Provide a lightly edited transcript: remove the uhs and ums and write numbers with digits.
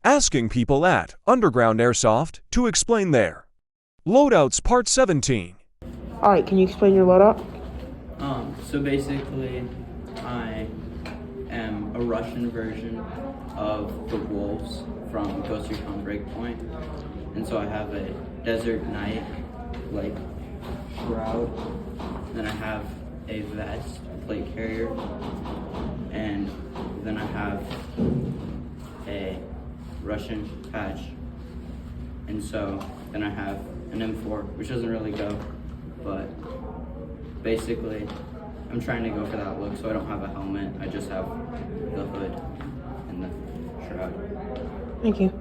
Asking people at Underground Airsoft to explain their loadouts part 17. Alright, can you explain your loadout? So basically, I am a Russian version of the Wolves from Ghost Recon Breakpoint. And so I have a Desert Knight, like, shroud. Then I have a vest, plate carrier. And then I have a Russian patch. And so then I have an M4, which doesn't really go, but basically I'm trying to go for that look, so I don't have a helmet, I just have the hood and the shroud. Thank you.